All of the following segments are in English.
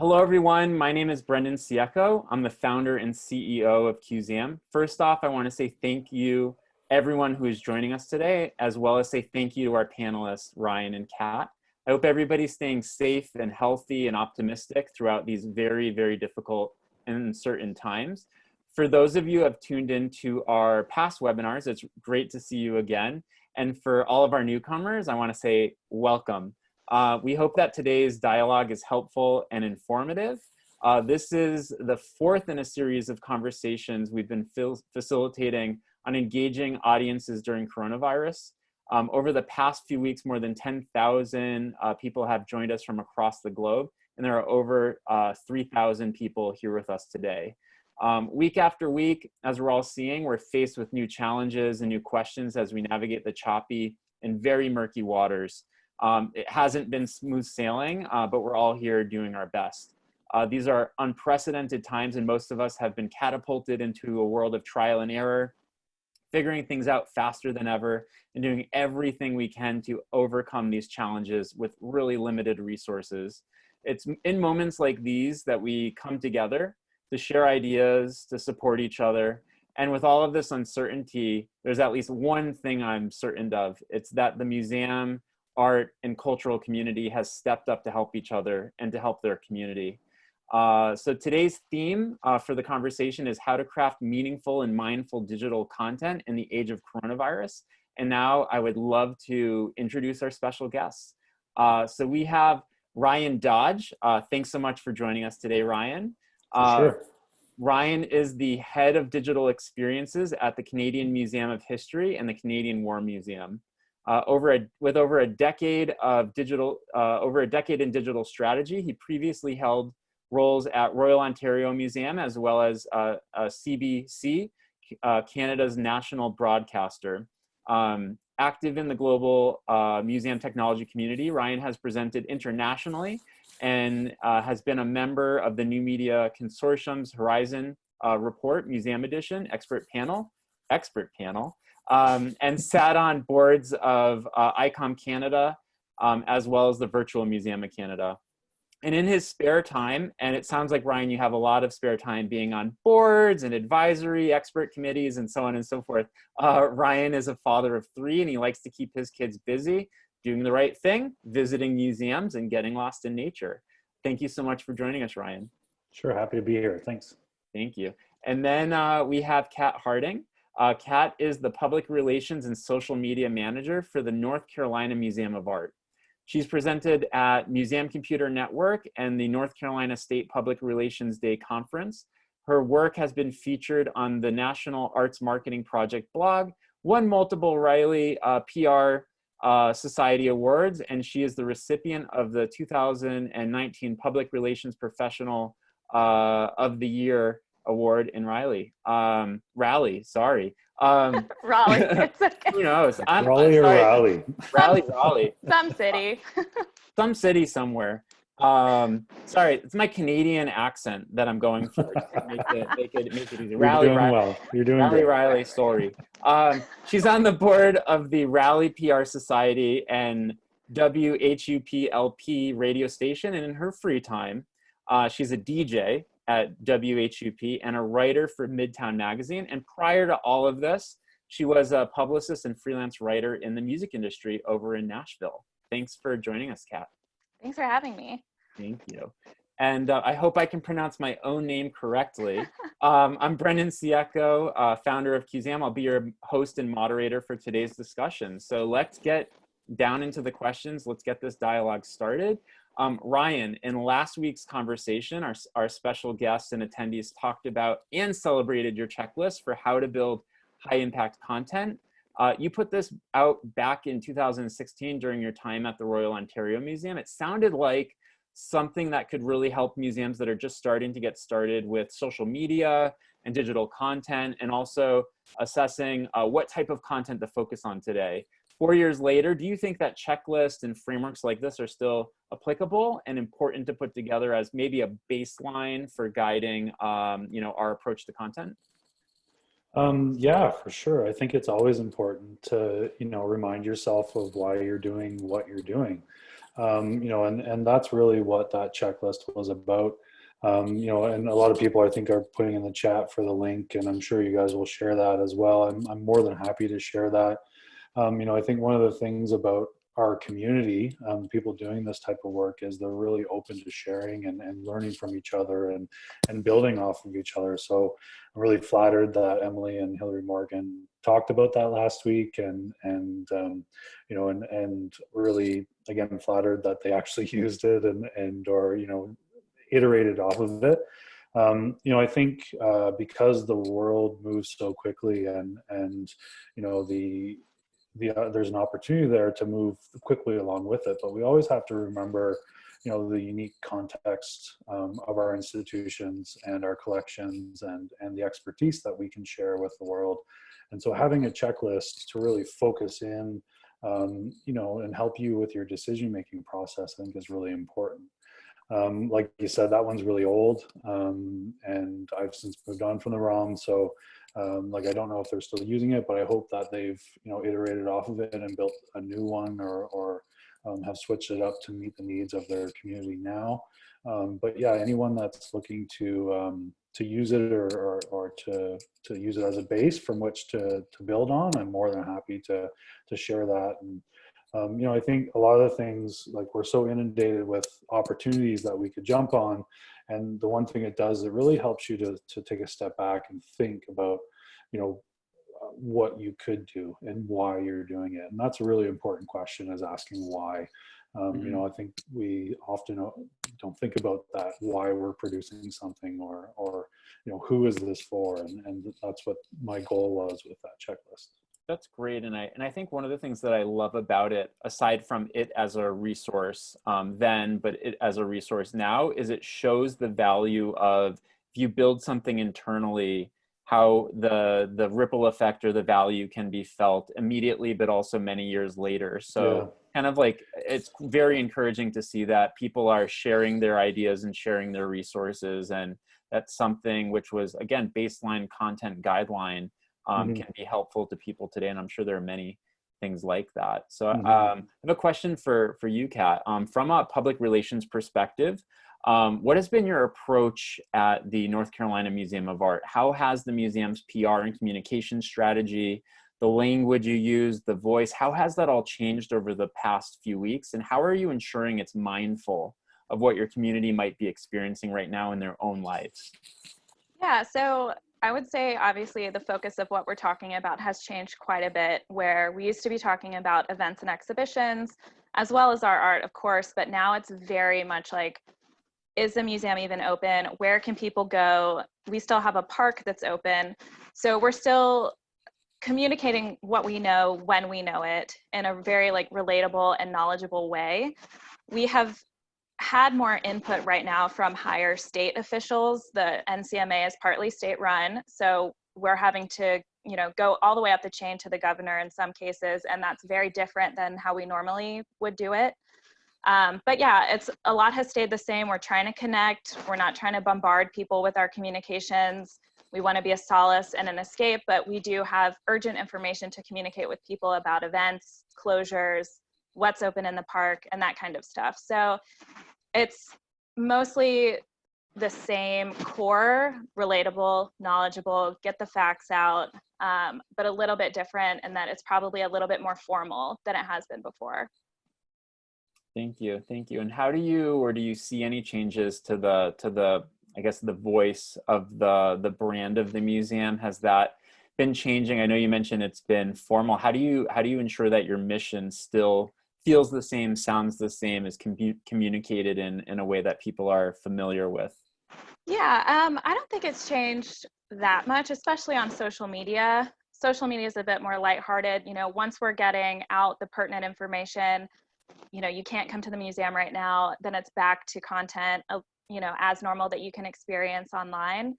Hello, everyone. My name is Brendan Sieco. I'm the founder and CEO of QZAM. First off, I want to say thank you, everyone who is joining us today, as well as say thank you to our panelists, Ryan and Kat. I hope everybody's staying safe and healthy and optimistic throughout these very, very difficult and uncertain times. For those of you who have tuned into our past webinars, it's great to see you again. And for all of our newcomers, I want to say welcome. We hope that today's dialogue is helpful and informative. This is the fourth in a series of conversations we've been facilitating on engaging audiences during coronavirus. Over the past few weeks, more than 10,000 people have joined us from across the globe, and there are over 3,000 people here with us today. Week after week, as we're all seeing, we're faced with new challenges and new questions as we navigate the choppy and very murky waters. It hasn't been smooth sailing, but we're all here doing our best. These are unprecedented times, and most of us have been catapulted into a world of trial and error, figuring things out faster than ever, and doing everything we can to overcome these challenges with really limited resources. It's in moments like these that we come together to share ideas, to support each other. And with all of this uncertainty, there's at least one thing I'm certain of. It's that the museum, art, and cultural community has stepped up to help each other and to help their community. So today's theme for the conversation is how to craft meaningful and mindful digital content in the age of coronavirus. And now I would love to introduce our special guests. So we have Ryan Dodge. Thanks so much for joining us today, Ryan. Sure. Ryan is the head of digital experiences at the Canadian Museum of History and the Canadian War Museum. With over a decade in digital strategy, he previously held roles at Royal Ontario Museum as well as CBC, Canada's national broadcaster. Active in the global museum technology community, Ryan has presented internationally and has been a member of the New Media Consortium's Horizon Report Museum Edition expert panel, and sat on boards of ICOM Canada, as well as the Virtual Museum of Canada. And in his spare time, and it sounds like, Ryan, you have a lot of spare time being on boards and advisory expert committees and so on and so forth. Ryan is a father of 3, and he likes to keep his kids busy, doing the right thing, visiting museums, and getting lost in nature. Thank you so much for joining us, Ryan. Sure, happy to be here. Thanks. Thank you. And then we have Kat Harding. Kat is the Public Relations and Social Media Manager for the North Carolina Museum of Art. She's presented at Museum Computer Network and the North Carolina State Public Relations Day Conference. Her work has been featured on the National Arts Marketing Project blog, won multiple Riley PR Society Awards, and she is the recipient of the 2019 Public Relations Professional of the Year Award in Raleigh. Sorry. Raleigh, it's okay. Who knows? Raleigh or Raleigh? Raleigh. Some city. Some city somewhere. Sorry, it's my Canadian accent that I'm going for. Make it easy. You're doing Raleigh, good. Riley, sorry. She's on the board of the Raleigh PR Society and WHUP-LP radio station, and in her free time, she's a DJ at WHUP and a writer for Midtown Magazine. And prior to all of this, she was a publicist and freelance writer in the music industry over in Nashville. Thanks for joining us, Kat. Thanks for having me. Thank you. And I hope I can pronounce my own name correctly. I'm Brendan Sieco, founder of QZAM. I'll be your host and moderator for today's discussion. So let's get down into the questions. Let's get this dialogue started. Ryan, in last week's conversation, our special guests and attendees talked about and celebrated your checklist for how to build high impact content. You put this out back in 2016 during your time at the Royal Ontario Museum. It sounded like something that could really help museums that are just starting to get started with social media and digital content, and also assessing what type of content to focus on today. 4 years later, do you think that checklists and frameworks like this are still applicable and important to put together as maybe a baseline for guiding our approach to content? Yeah, for sure. I think it's always important to, remind yourself of why you're doing what you're doing. You know, and that's really what that checklist was about. You know, and a lot of people I think are putting in the chat for the link, and I'm sure you guys will share that as well. I'm more than happy to share that. You know, I think one of the things about our community, people doing this type of work, is they're really open to sharing and learning from each other and building off of each other. So I'm really flattered that Emily and Hillary Morgan talked about that last week, and you know, and really again flattered that they actually used it and or you know iterated off of it. You know, I think because the world moves so quickly and you know there's an opportunity there to move quickly along with it, but we always have to remember, you know, the unique context of our institutions and our collections and the expertise that we can share with the world. And so having a checklist to really focus in, you know, and help you with your decision-making process, I think is really important. Like you said, that one's really old, and I've since moved on from the ROM. So like, I don't know if they're still using it, but I hope that they've, you know, iterated off of it and built a new one, or have switched it up to meet the needs of their community now. But yeah, anyone that's looking to use it or to use it as a base from which to build on, I'm more than happy to share that. And you know, I think a lot of the things, like, we're so inundated with opportunities that we could jump on. And the one thing it does, it really helps you to take a step back and think about, you know, what you could do and why you're doing it. And that's a really important question, is asking why. You know, I think we often don't think about that, why we're producing something, or you know, who is this for? And that's what my goal was with that checklist. That's great. And I think one of the things that I love about it, aside from it as a resource then, but it as a resource now, is it shows the value of, if you build something internally, how the ripple effect or the value can be felt immediately, but also many years later. So Yeah. kind of like, it's very encouraging to see that people are sharing their ideas and sharing their resources. And that's something which was, again, baseline content guideline, can be helpful to people today. And I'm sure there are many things like that. So I have a question for you, Kat. From a public relations perspective, what has been your approach at the North Carolina Museum of Art? How has the museum's PR and communication strategy, the language you use, the voice, how has that all changed over the past few weeks? And how are you ensuring it's mindful of what your community might be experiencing right now in their own lives? Yeah, so I would say obviously the focus of what we're talking about has changed quite a bit, where we used to be talking about events and exhibitions, as well as our art, of course, but now it's very much like, is the museum even open? Where can people go? We still have a park that's open. So we're still communicating what we know when we know it in a very like relatable and knowledgeable way. We have had more input right now from higher state officials. The NCMA is partly state run, so we're having to, you know, go all the way up the chain to the governor in some cases, and that's very different than how we normally would do it. But yeah, it's a lot has stayed the same. We're trying to connect. We're not trying to bombard people with our communications. We want to be a solace and an escape, but we do have urgent information to communicate with people about events, closures, what's open in the park, and that kind of stuff. So it's mostly the same core, relatable, knowledgeable, get the facts out, but a little bit different, and that it's probably a little bit more formal than it has been before. Thank you, thank you. And how do you, or do you see any changes to the I guess the voice of the brand of the museum? Has that been changing? I know you mentioned it's been formal. How do you ensure that your mission still feels the same, sounds the same, is communicated in a way that people are familiar with? Yeah, I don't think it's changed that much, especially on social media. Social media is a bit more lighthearted. You know, once we're getting out the pertinent information, you know, you can't come to the museum right now, then it's back to content, you know, as normal that you can experience online.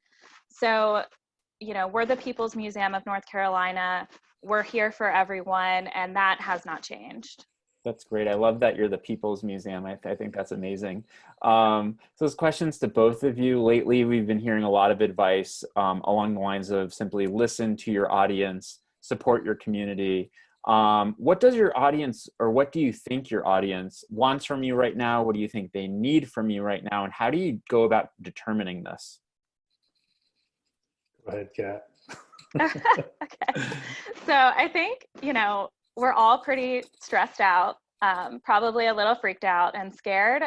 So, you know, we're the People's Museum of North Carolina. We're here for everyone, and that has not changed. That's great. I love that you're the People's Museum. I think that's amazing. So those questions to both of you. Lately, we've been hearing a lot of advice along the lines of simply listen to your audience, support your community. What does your audience, or what do you think your audience wants from you right now? What do you think they need from you right now? And how do you go about determining this? Go ahead, Kat. Okay. So I think, we're all pretty stressed out, probably a little freaked out and scared.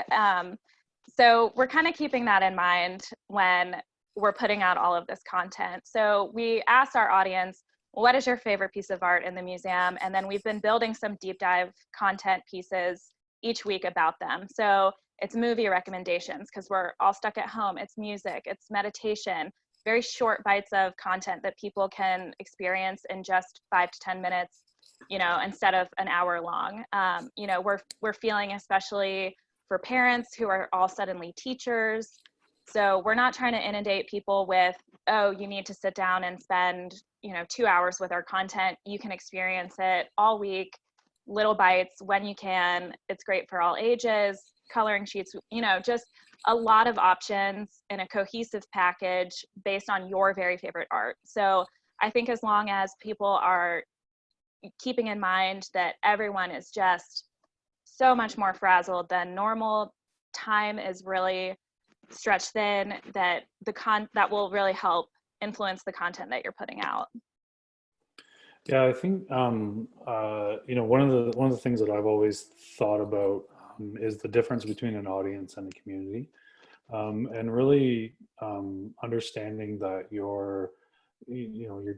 So we're kind of keeping that in mind when we're putting out all of this content. So we asked our audience, what is your favorite piece of art in the museum? And then we've been building some deep dive content pieces each week about them. So it's movie recommendations because we're all stuck at home. It's music, it's meditation, very short bites of content that people can experience in just 5 to 10 minutes, instead of an hour long. We're feeling, especially for parents who are all suddenly teachers. So we're not trying to inundate people with, oh, you need to sit down and spend, 2 hours with our content. You can experience it all week, little bites when you can. It's great for all ages, coloring sheets, just a lot of options in a cohesive package based on your very favorite art. So I think as long as people are keeping in mind that everyone is just so much more frazzled than normal, time is really stretched thin, that that will really help influence the content that you're putting out. Yeah, I think one of the things that I've always thought about is the difference between an audience and a community, and really understanding that your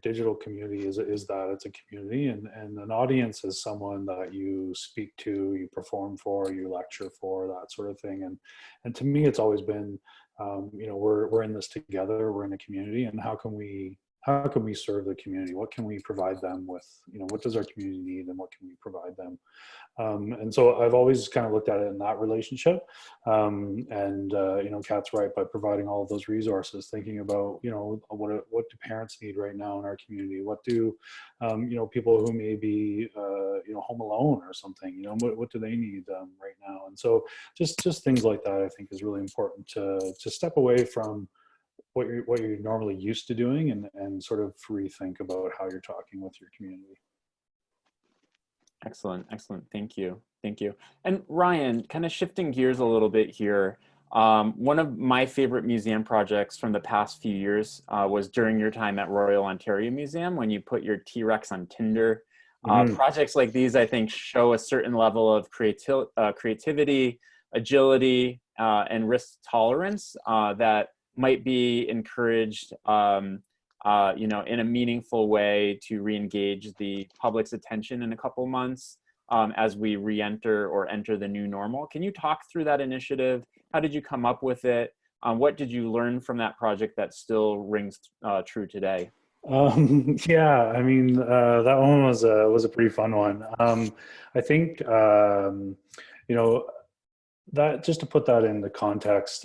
digital community is that it's a community, and an audience is someone that you speak to, you perform for, you lecture for, that sort of thing. And to me, it's always been we're in this together, we're in a community, and how can we serve the community? What can we provide them with? What does our community need, and what can we provide them? And so I've always kind of looked at it in that relationship. Kat's right, by providing all of those resources, thinking about, what do parents need right now in our community? What do, people who may be, home alone or something, what do they need right now? And so just things like that, I think, is really important to step away from what you're normally used to doing, and sort of rethink about how you're talking with your community. Excellent. Thank you. And Ryan, kind of shifting gears a little bit here. One of my favorite museum projects from the past few years was during your time at Royal Ontario Museum, when you put your T-Rex on Tinder. Projects like these, I think, show a certain level of creativity, agility, and risk tolerance that might be encouraged in a meaningful way to re-engage the public's attention in a couple months as we re-enter or enter the new normal. Can you talk through that initiative? How did you come up with it? What did you learn from that project that still rings true today? Yeah, I mean, that one was a pretty fun one. I think, that, just to put that into context,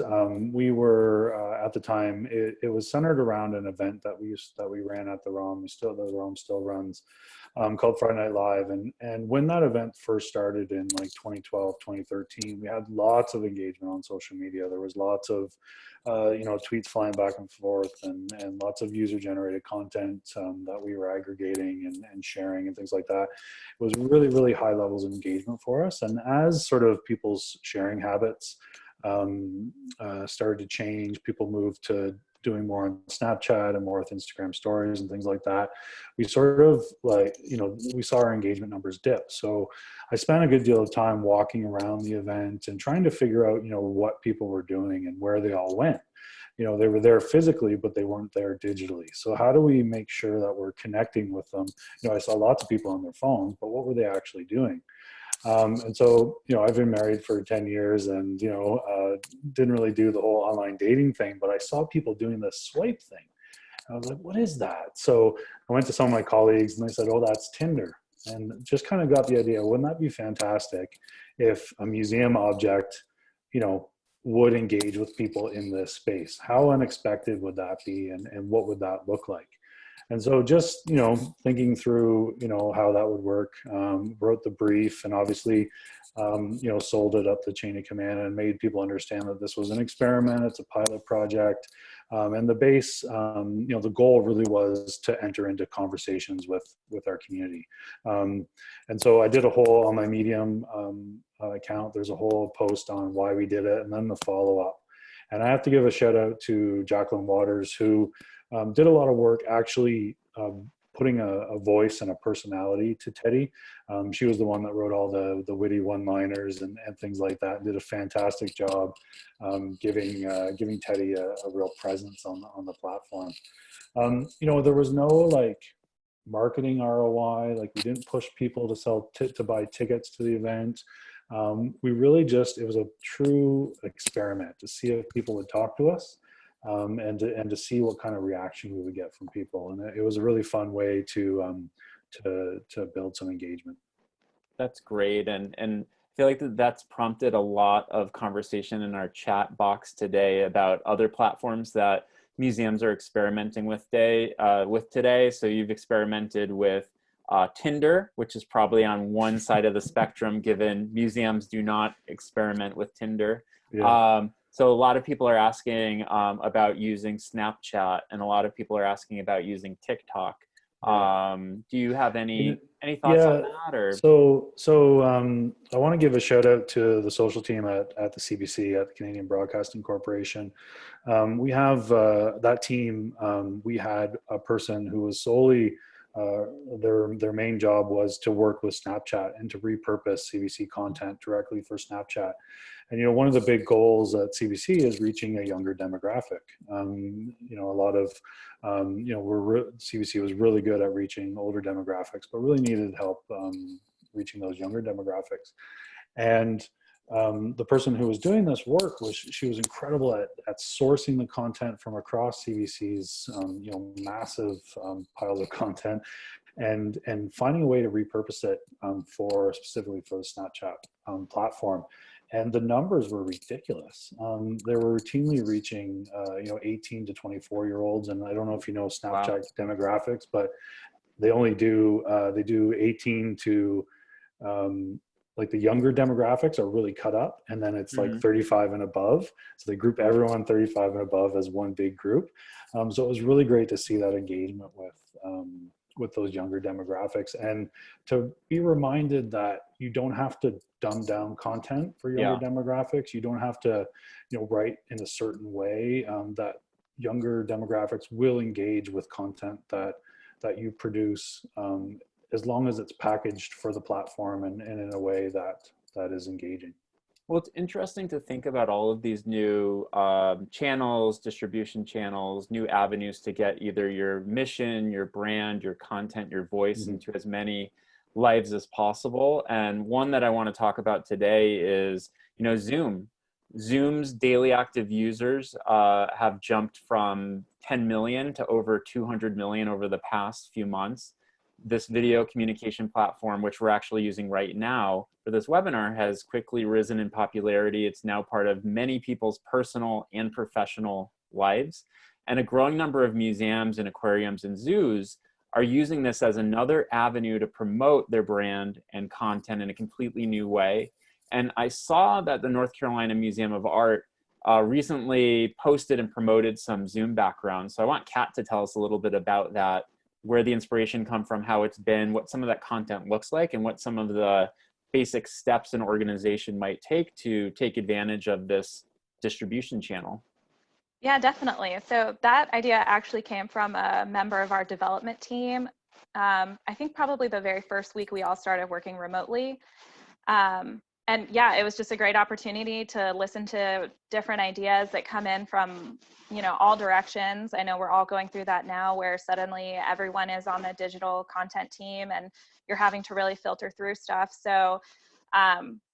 we were at the time, it was centered around an event that we ran at the ROM. The ROM still runs, called Friday Night Live. And when that event first started in like 2012, 2013, we had lots of engagement on social media. There was lots of tweets flying back and forth, and lots of user generated content that we were aggregating and sharing and things like that. It was really, really high levels of engagement for us. And as sort of people's sharing habits started to change, people moved to doing more on Snapchat and more with Instagram stories and things like that, we sort of we saw our engagement numbers dip. So I spent a good deal of time walking around the event and trying to figure out, what people were doing and where they all went. They were there physically, but they weren't there digitally. So how do we make sure that we're connecting with them? I saw lots of people on their phones, but what were they actually doing? And so, I've been married for 10 years and, didn't really do the whole online dating thing, but I saw people doing this swipe thing. I was like, what is that? So I went to some of my colleagues and they said, oh, that's Tinder. And just kind of got the idea, wouldn't that be fantastic if a museum object, would engage with people in this space? How unexpected would that be? And what would that look like? And so just, thinking through, how that would work, wrote the brief and obviously, sold it up the chain of command and made people understand that this was an experiment, it's a pilot project. And the base, the goal really was to enter into conversations with our community. And so I did a whole, on my Medium account, there's a whole post on why we did it and then the follow-up. And I have to give a shout out to Jacqueline Waters, who did a lot of work actually putting a voice and a personality to Teddy. She was the one that wrote all the witty one-liners and things like that, and did a fantastic job giving Teddy a real presence on the platform. There was no like marketing ROI, like we didn't push people to buy tickets to the event. We really it was a true experiment to see if people would talk to us. And to see what kind of reaction we would get from people, and it was a really fun way to build some engagement. That's great, and I feel like that's prompted a lot of conversation in our chat box today about other platforms that museums are experimenting with today. So you've experimented with Tinder, which is probably on one side of the spectrum, given museums do not experiment with Tinder. Yeah. So a lot of people are asking about using Snapchat, and a lot of people are asking about using TikTok. Do you have any thoughts on that? Or so I want to give a shout out to the social team at the CBC, at the Canadian Broadcasting Corporation. We have that team. We had a person who was solely their main job was to work with Snapchat and to repurpose CBC content directly for Snapchat. And one of the big goals at CBC is reaching a younger demographic. A lot of CBC was really good at reaching older demographics, but really needed help reaching those younger demographics. And the person who was doing this work she was incredible at sourcing the content from across CBC's massive piles of content, and finding a way to repurpose it specifically for the Snapchat platform. And the numbers were ridiculous. They were routinely reaching 18 to 24-year-olds, and I don't know if you know Snapchat demographics, but they only do 18 to like the younger demographics are really cut up, and then it's like 35 and above. So they group everyone 35 and above as one big group. So it was really great to see that engagement with those younger demographics, and to be reminded that you don't have to dumb down content for younger demographics. You don't have to, write in a certain way. That younger demographics will engage with content that you produce, as long as it's packaged for the platform and in a way that is engaging. Well, it's interesting to think about all of these new channels, distribution channels, new avenues to get either your mission, your brand, your content, your voice into as many lives as possible. And one that I want to talk about today is, Zoom. Zoom's daily active users have jumped from 10 million to over 200 million over the past few months. This video communication platform, which we're actually using right now for this webinar, has quickly risen in popularity. It's now part of many people's personal and professional lives. And a growing number of museums and aquariums and zoos are using this as another avenue to promote their brand and content in a completely new way. And I saw that the North Carolina Museum of Art recently posted and promoted some Zoom backgrounds. So I want Kat to tell us a little bit about that, where the inspiration come from, how it's been, what some of that content looks like, and what some of the basic steps an organization might take to take advantage of this distribution channel. Yeah, definitely. So that idea actually came from a member of our development team. I think probably the very first week we all started working remotely. And yeah, it was just a great opportunity to listen to different ideas that come in from, all directions. I know we're all going through that now, where suddenly everyone is on the digital content team and you're having to really filter through stuff. So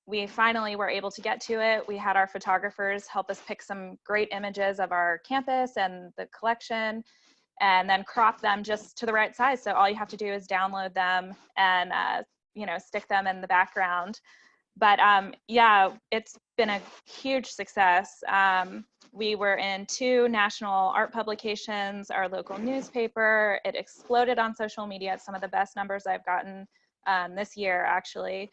we finally were able to get to it. We had our photographers help us pick some great images of our campus and the collection, and then crop them just to the right size. So all you have to do is download them and, stick them in the background. But yeah, it's been a huge success. We were in 2 national art publications, our local newspaper. It exploded on social media. It's some of the best numbers I've gotten this year, actually.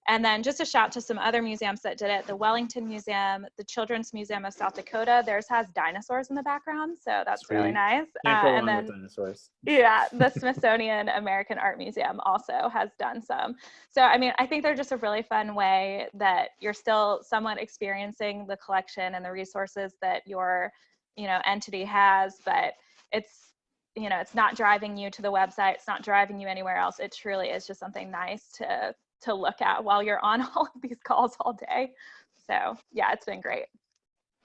And then just a shout to some other museums that did it. The Wellington Museum, the Children's Museum of South Dakota, theirs has dinosaurs in the background, so that's really nice. Can't go and wrong then, with dinosaurs. yeah, the Smithsonian American Art Museum also has done some. So, I mean, I think they're just a really fun way that you're still somewhat experiencing the collection and the resources that your, entity has, but it's, it's not driving you to the website. It's not driving you anywhere else. It truly is just something nice to look at while you're on all of these calls all day. So yeah, it's been great.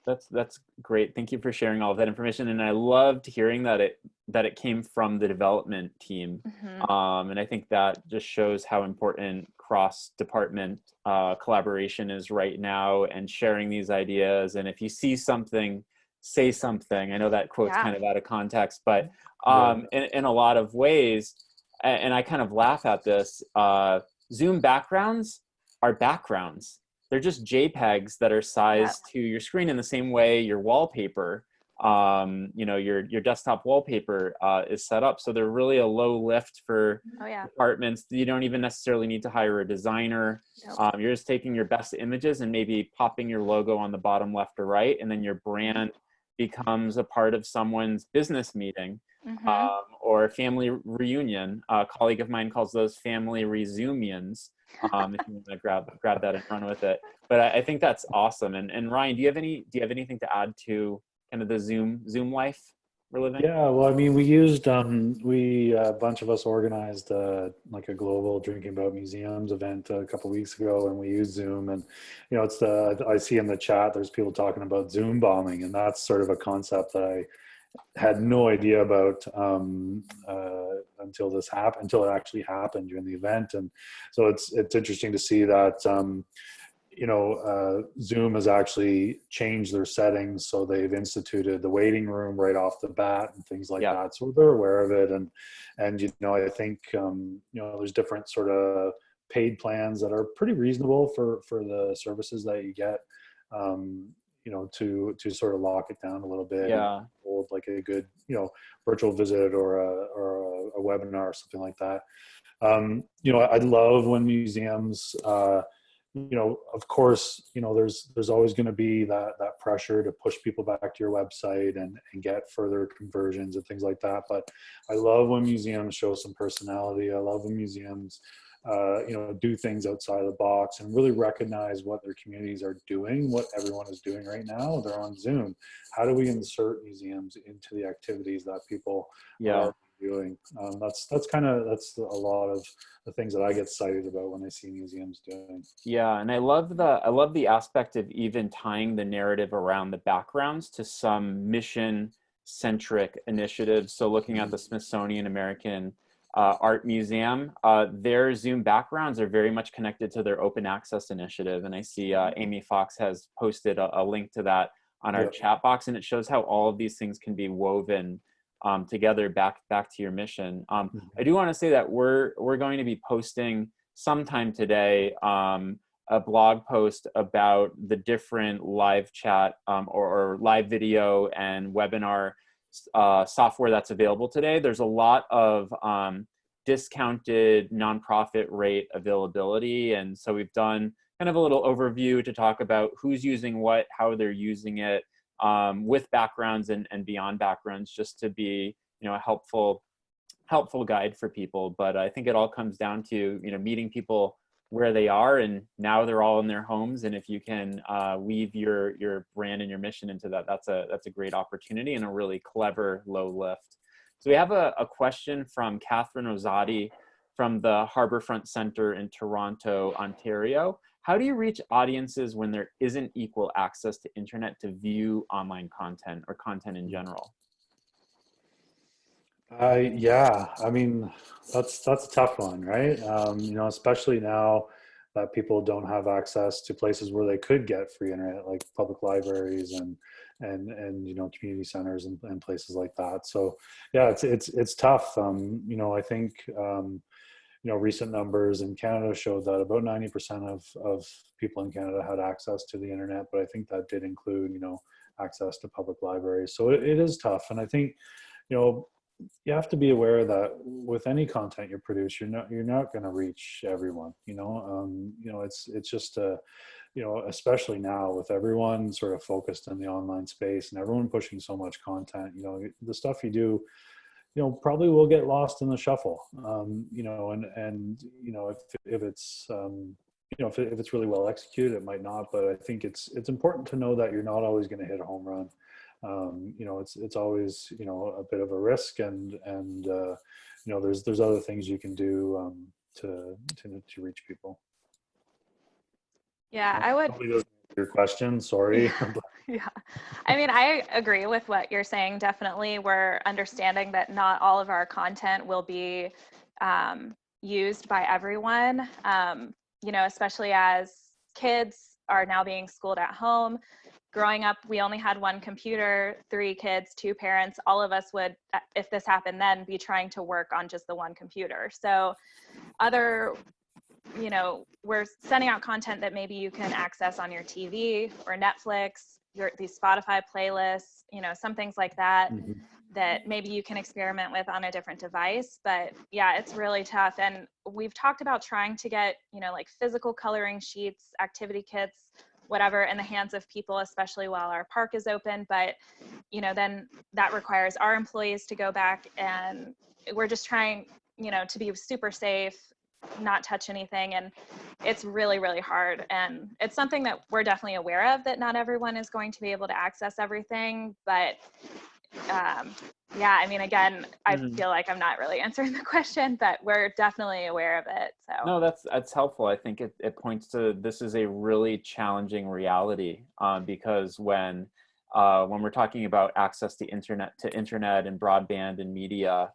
That's great. Thank you for sharing all of that information. And I loved hearing that it came from the development team. And I think that just shows how important cross-department collaboration is right now, and sharing these ideas. And if you see something, say something. I know that quote's kind of out of context, but in a lot of ways, and I kind of laugh at this, Zoom backgrounds are backgrounds. They're just JPEGs that are sized to your screen in the same way your wallpaper, your desktop wallpaper is set up. So they're really a low lift for departments. You don't even necessarily need to hire a designer. You're just taking your best images and maybe popping your logo on the bottom left or right, and then your brand becomes a part of someone's business meeting. Or a family reunion. A colleague of mine calls those family resumions. If you want to grab that and run with it. But I think that's awesome. And Ryan, do you have anything to add to kind of the Zoom life we're living? Yeah, well, I mean, we used a bunch of us organized like a global Drinking About Museums event a couple of weeks ago, and we used Zoom. And it's I see in the chat there's people talking about Zoom bombing, and that's sort of a concept that I had no idea about until it actually happened during the event. And so it's interesting to see that Zoom has actually changed their settings, so they've instituted the waiting room right off the bat and things like that, so they're aware of it. And I think there's different sort of paid plans that are pretty reasonable for the services that you get, to sort of lock it down a little bit, and hold like a good virtual visit or a webinar or something like that. I love when museums of course, there's always going to be that pressure to push people back to your website and get further conversions and things like that. But I love when museums show some personality. I love when museums do things outside of the box and really recognize what their communities are doing, what everyone is doing right now. They're on Zoom. How do we insert museums into the activities that people are doing? That's a lot of the things that I get excited about when I see museums doing. Yeah, and I love the aspect of even tying the narrative around the backgrounds to some mission-centric initiatives. So looking at the Smithsonian American Art Museum, their Zoom backgrounds are very much connected to their open access initiative. And I see Amy Fox has posted a link to that on our chat box, and it shows how all of these things can be woven together back to your mission. I do want to say that we're going to be posting sometime today a blog post about the different live chat or live video and webinar software that's available today. There's a lot of discounted nonprofit rate availability, and so we've done kind of a little overview to talk about who's using what, how they're using it, with backgrounds and beyond backgrounds, just to be a helpful guide for people. But I think it all comes down to meeting people where they are, and now they're all in their homes, and if you can weave your brand and your mission into that, that's a great opportunity and a really clever low lift. So we have a question from Catherine Rosati from the Harbourfront Center in Toronto, Ontario. How do you reach audiences when there isn't equal access to internet to view online content or content in general? Yeah, I mean, that's a tough one, right? Especially now that people don't have access to places where they could get free internet, like public libraries and community centers and places like that. So yeah, it's tough. I think recent numbers in Canada showed that about 90% of people in Canada had access to the internet, but I think that did include, access to public libraries. So it is tough. And I think, you have to be aware that with any content you produce, you're not going to reach everyone. It's just especially now with everyone sort of focused in the online space and everyone pushing so much content. The stuff you do, probably will get lost in the shuffle. If it's if it's really well executed, it might not. But I think it's important to know that you're not always going to hit a home run. It's always a bit of a risk, and there's other things you can do to reach people. Yeah, I would. Hopefully those answer your question. Sorry. Yeah, I mean, I agree with what you're saying. Definitely, we're understanding that not all of our content will be used by everyone. Especially as kids are now being schooled at home. Growing up, we only had one computer, 3 kids, 2 parents. All of us would, if this happened then, be trying to work on just the one computer. So we're sending out content that maybe you can access on your TV or Netflix, these Spotify playlists, some things like that, Mm-hmm. that maybe you can experiment with on a different device. But yeah, it's really tough. And we've talked about trying to get, like physical coloring sheets, activity kits, whatever, in the hands of people, especially while our park is open. But, then that requires our employees to go back, and we're just trying, to be super safe, not touch anything. And it's really, really hard. And it's something that we're definitely aware of, that not everyone is going to be able to access everything. But I mean, again, I feel like I'm not really answering the question, but we're definitely aware of it. So no, that's helpful. I think it points to, this is a really challenging reality, because when we're talking about access to internet and broadband and media,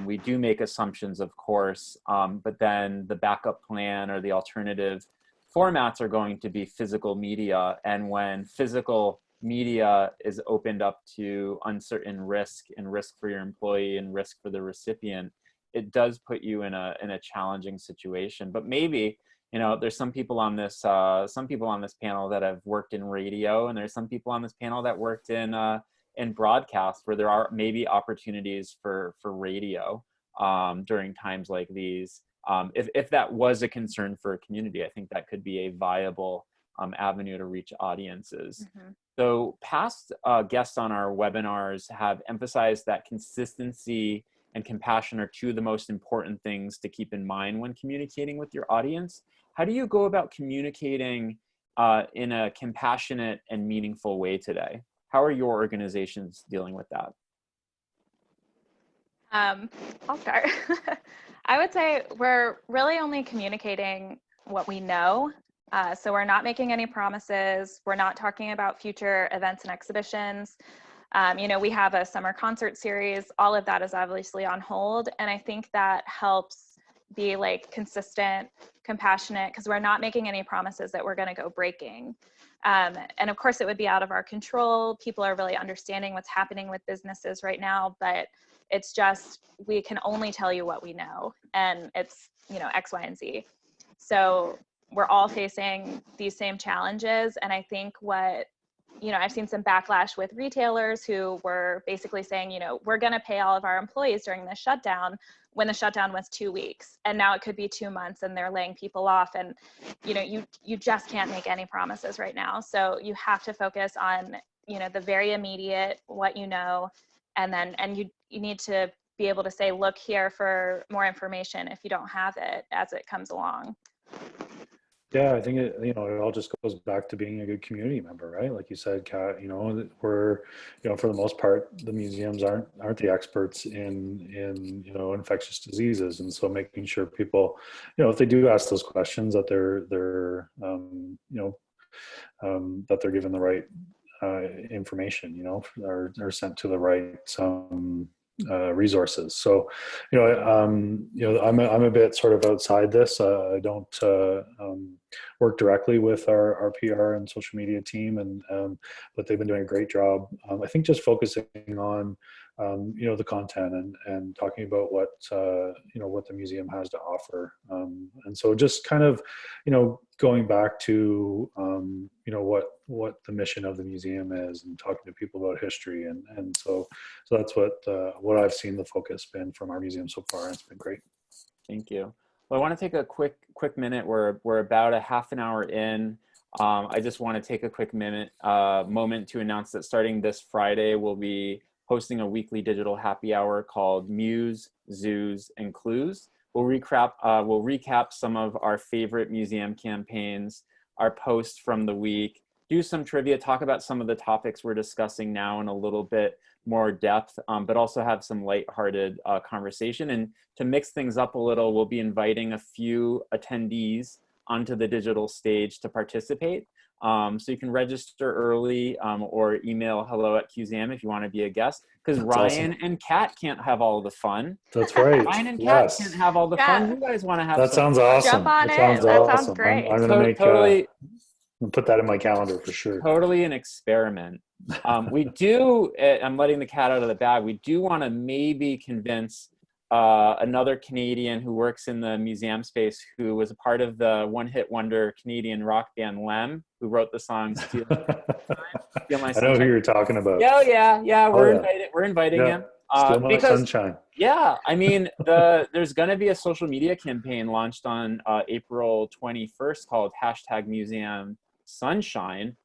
we do make assumptions, of course, but then the backup plan or the alternative formats are going to be physical media. And when physical media is opened up to uncertain risk, and risk for your employee and risk for the recipient, it does put you in a challenging situation. But maybe, there's some people on this panel that have worked in radio, and there's some people on this panel that worked in broadcast, where there are maybe opportunities for radio during times like these. If that was a concern for a community, I think that could be a viable avenue to reach audiences. Mm-hmm. So past guests on our webinars have emphasized that consistency and compassion are 2 of the most important things to keep in mind when communicating with your audience. How do you go about communicating in a compassionate and meaningful way today? How are your organizations dealing with that? I'll start. I would say we're really only communicating what we know. So we're not making any promises. We're not talking about future events and exhibitions. We have a summer concert series. All of that is obviously on hold. And I think that helps be consistent, compassionate, because we're not making any promises that we're going to go breaking. And of course, it would be out of our control. People are really understanding what's happening with businesses right now, but it's just, we can only tell you what we know. And it's, X, Y, and Z. So we're all facing these same challenges. And I think I've seen some backlash with retailers who were basically saying, we're going to pay all of our employees during the shutdown, when the shutdown was 2 weeks. And now it could be 2 months, and they're laying people off. And, you just can't make any promises right now. So you have to focus on, the very immediate, what you know, and you need to be able to say, look here for more information if you don't have it as it comes along. Yeah, I think it all just goes back to being a good community member, right? Like you said, Kat, we're, for the most part, the museums aren't the experts in infectious diseases. And so making sure people, if they do ask those questions, that they're that they're given the right information, or sent to the right resources. So, I'm a bit sort of outside this. I don't work directly with our PR and social media team, but they've been doing a great job. I think just focusing on the content and talking about what what the museum has to offer, and so just kind of going back to what the mission of the museum is, and talking to people about history, and so that's what I've seen the focus been from our museum so far, and it's been great. Thank you. Well, I want to take a quick minute. We're about a half an hour in. I just want to take a quick moment to announce that starting this Friday, we'll be hosting a weekly digital happy hour called Muse, Zoos, and Clues. We'll recap some of our favorite museum campaigns, our posts from the week, do some trivia, talk about some of the topics we're discussing now in a little bit more depth, but also have some lighthearted conversation. And to mix things up a little, we'll be inviting a few attendees onto the digital stage to participate. So you can register early or email hello@QZAM if you want to be a guest, because Ryan and Kat can't have all the fun. That's right. Ryan and Kat can't have all the fun. You guys want to have that sounds awesome. Jump on that sounds it. That awesome. sounds great. I'm going to make totally put that in my calendar for sure. Totally an experiment. We do, I'm letting the cat out of the bag, we do want to maybe convince another Canadian who works in the museum space, who was a part of the one-hit wonder Canadian rock band Lem, who wrote the song Steal My Sunshine. I know who you're talking about. Yeah. We're inviting him. Steal My Sunshine. Yeah, I mean, there's going to be a social media campaign launched on April 21st called #MuseumSunshine.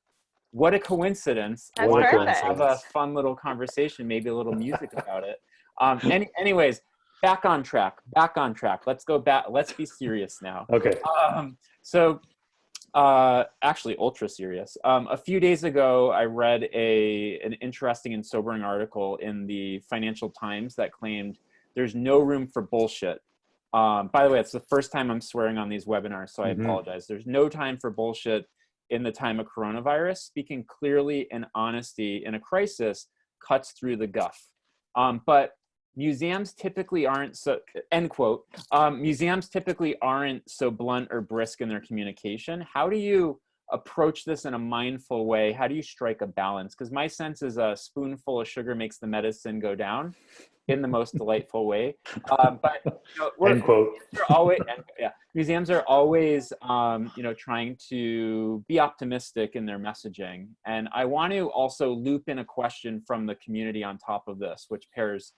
What a coincidence. That's Why not perfect. have a fun little conversation, maybe a little music about it. Anyways, back on track. Let's go back. Let's be serious now. Okay. Actually ultra serious. A few days ago, I read an interesting and sobering article in the Financial Times that claimed there's no room for bullshit. By the way, it's the first time I'm swearing on these webinars, so I apologize. There's no time for bullshit in the time of coronavirus. Speaking clearly and honesty in a crisis cuts through the guff. But museums typically aren't so, end quote, museums typically aren't so blunt or brisk in their communication. How do you approach this in a mindful way? How do you strike a balance? Because my sense is a spoonful of sugar makes the medicine go down in the most delightful way. But end quote. Museums are always trying to be optimistic in their messaging. And I want to also loop in a question from the community on top of this, which pairs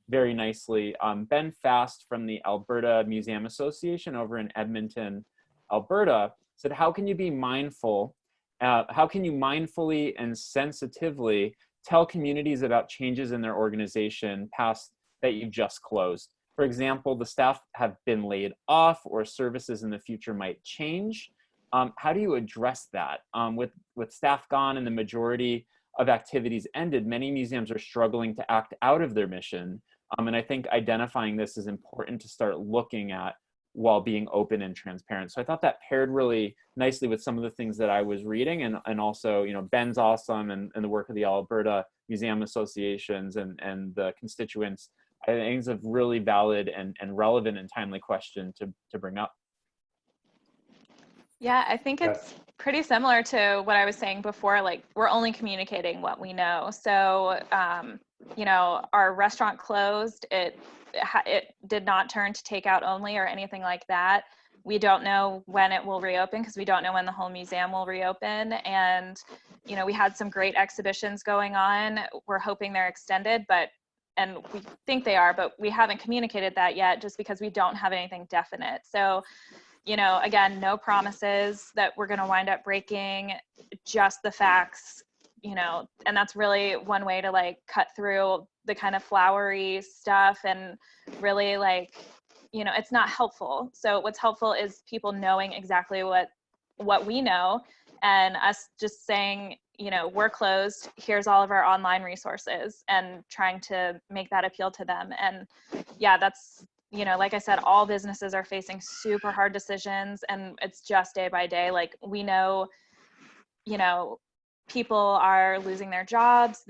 very nicely. Ben Fast from the Alberta Museum Association over in Edmonton, Alberta, said, how can you be mindful? How can you mindfully and sensitively tell communities about changes in their organization past that you've just closed? For example, the staff have been laid off or services in the future might change. How do you address that? With staff gone and the majority of activities ended, many museums are struggling to act out of their mission. And I think identifying this is important to start looking at while being open and transparent. So I thought that paired really nicely with some of the things that I was reading, and also, Ben's awesome, and the work of the Alberta Museum Associations and the constituents. I think it's a really valid and relevant and timely question to bring up. Yeah, I think it's pretty similar to what I was saying before. Like, we're only communicating what we know. So, our restaurant closed. It did not turn to takeout only or anything like that. We don't know when it will reopen because we don't know when the whole museum will reopen. And, we had some great exhibitions going on. We're hoping they're extended, and we think they are, but we haven't communicated that yet just because we don't have anything definite. So, again, no promises that we're going to wind up breaking, just the facts, and that's really one way to cut through the kind of flowery stuff and really it's not helpful. So what's helpful is people knowing exactly what we know, and us just saying, we're closed, here's all of our online resources, and trying to make that appeal to them. And yeah, that's, like I said, all businesses are facing super hard decisions, and it's just day by day. We know, people are losing their jobs.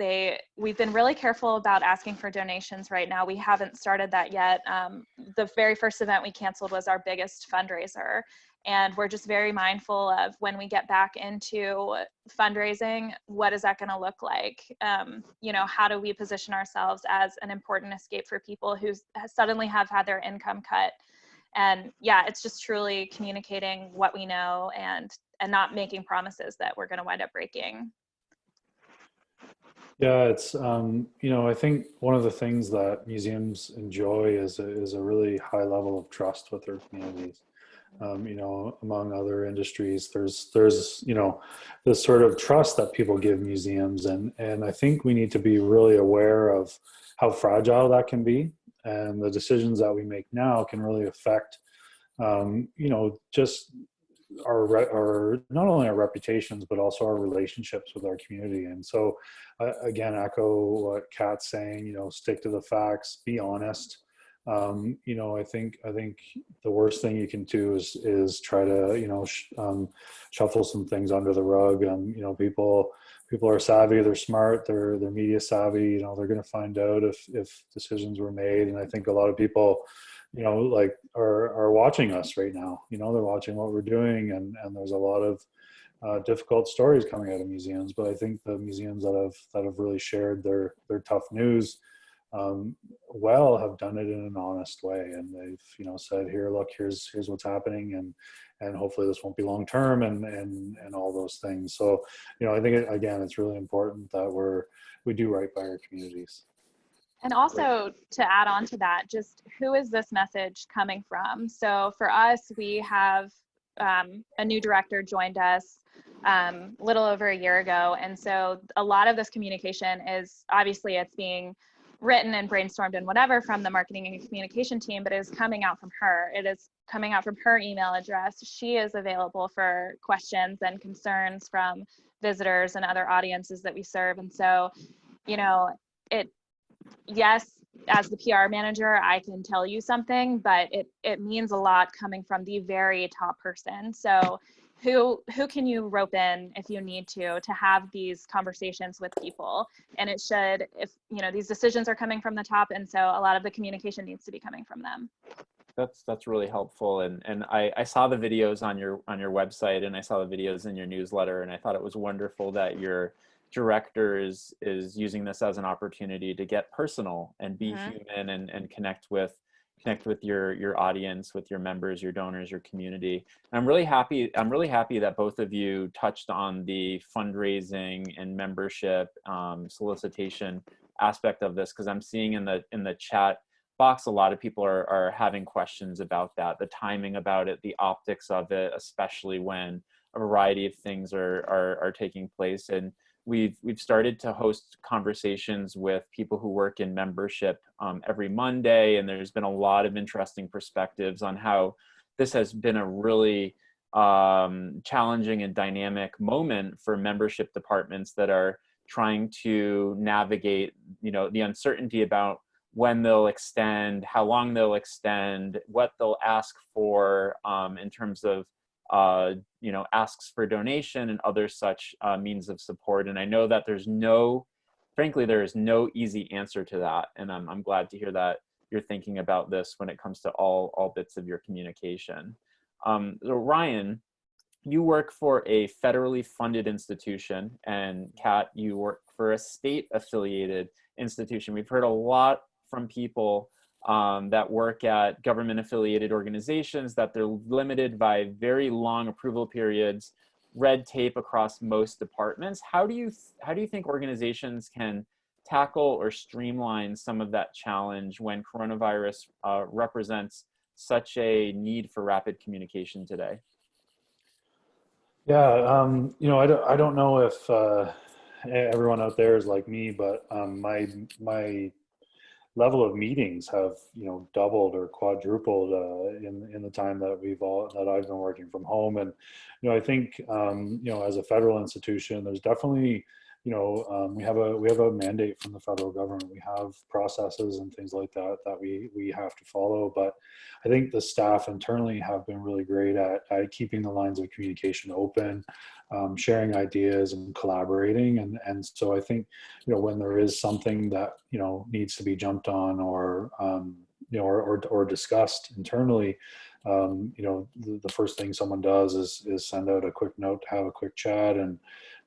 We've been really careful about asking for donations right now. We haven't started that yet. The very first event we canceled was our biggest fundraiser. And we're just very mindful of when we get back into fundraising, what is that going to look like? You know, how do we position ourselves as an important escape for people who suddenly have had their income cut? And yeah, it's just truly communicating what we know and not making promises that we're going to wind up breaking. Yeah, it's you know, I think one of the things that museums enjoy is a really high level of trust with their communities. You know, among other industries, there's you know, this sort of trust that people give museums, and I think we need to be really aware of how fragile that can be, and the decisions that we make now can really affect you know, just our not only our reputations but also our relationships with our community. And so again, echo what Kat's saying, you know, stick to the facts, be honest. You know, I think the worst thing you can do is try to, you know, shuffle some things under the rug. You know, people are savvy, they're smart, they're media savvy. You know, they're going to find out if decisions were made. And I think a lot of people, you know, like are watching us right now. You know, they're watching what we're doing, and there's a lot of difficult stories coming out of museums. But I think the museums that have really shared their tough news well have done it in an honest way, and they've, you know, said, here, look, here's what's happening, and hopefully this won't be long term, and all those things. So, you know, I think again, it's really important that we do right by our communities. And also to add on to that, just who is this message coming from? So for us, we have a new director joined us a little over a year ago. And so a lot of this communication is obviously it's being written and brainstormed and whatever from the marketing and communication team, but it is coming out from her. It is coming out from her email address. She is available for questions and concerns from visitors and other audiences that we serve. And so, you know, yes, as the PR manager, I can tell you something, but it means a lot coming from the very top person. So who can you rope in if you need to have these conversations with people? And it should, if, you know, these decisions are coming from the top, and so a lot of the communication needs to be coming from them. That's really helpful. And I saw the videos on your website, and I saw the videos in your newsletter, and I thought it was wonderful that your director is using this as an opportunity to get personal and be human and connect with your audience, with your members, your donors, your community. And I'm really happy that both of you touched on the fundraising and membership solicitation aspect of this, because I'm seeing in the chat box a lot of people are having questions about that, the timing about it, the optics of it, especially when a variety of things are taking place. And we've started to host conversations with people who work in membership every Monday, and there's been a lot of interesting perspectives on how this has been a really challenging and dynamic moment for membership departments that are trying to navigate, you know, the uncertainty about when they'll extend, how long they'll extend, what they'll ask for in terms of you know, asks for donation and other such means of support. And I know that frankly, there is no easy answer to that. And I'm glad to hear that you're thinking about this when it comes to all bits of your communication. So Ryan, you work for a federally funded institution, and Kat, you work for a state affiliated institution. We've heard a lot from people that work at government affiliated organizations, that they're limited by very long approval periods, red tape across most departments. How do you think organizations can tackle or streamline some of that challenge when coronavirus represents such a need for rapid communication today? Yeah, you know, I don't know if everyone out there is like me, but my level of meetings have, you know, doubled or quadrupled in the time that I've been working from home. And you know, I think you know, as a federal institution, there's definitely, you know, we have a mandate from the federal government. We have processes and things like that we have to follow. But I think the staff internally have been really great at keeping the lines of communication open, sharing ideas and collaborating. And so I think, you know, when there is something that, you know, needs to be jumped on, or or discussed internally, the first thing someone does is send out a quick note, have a quick chat, and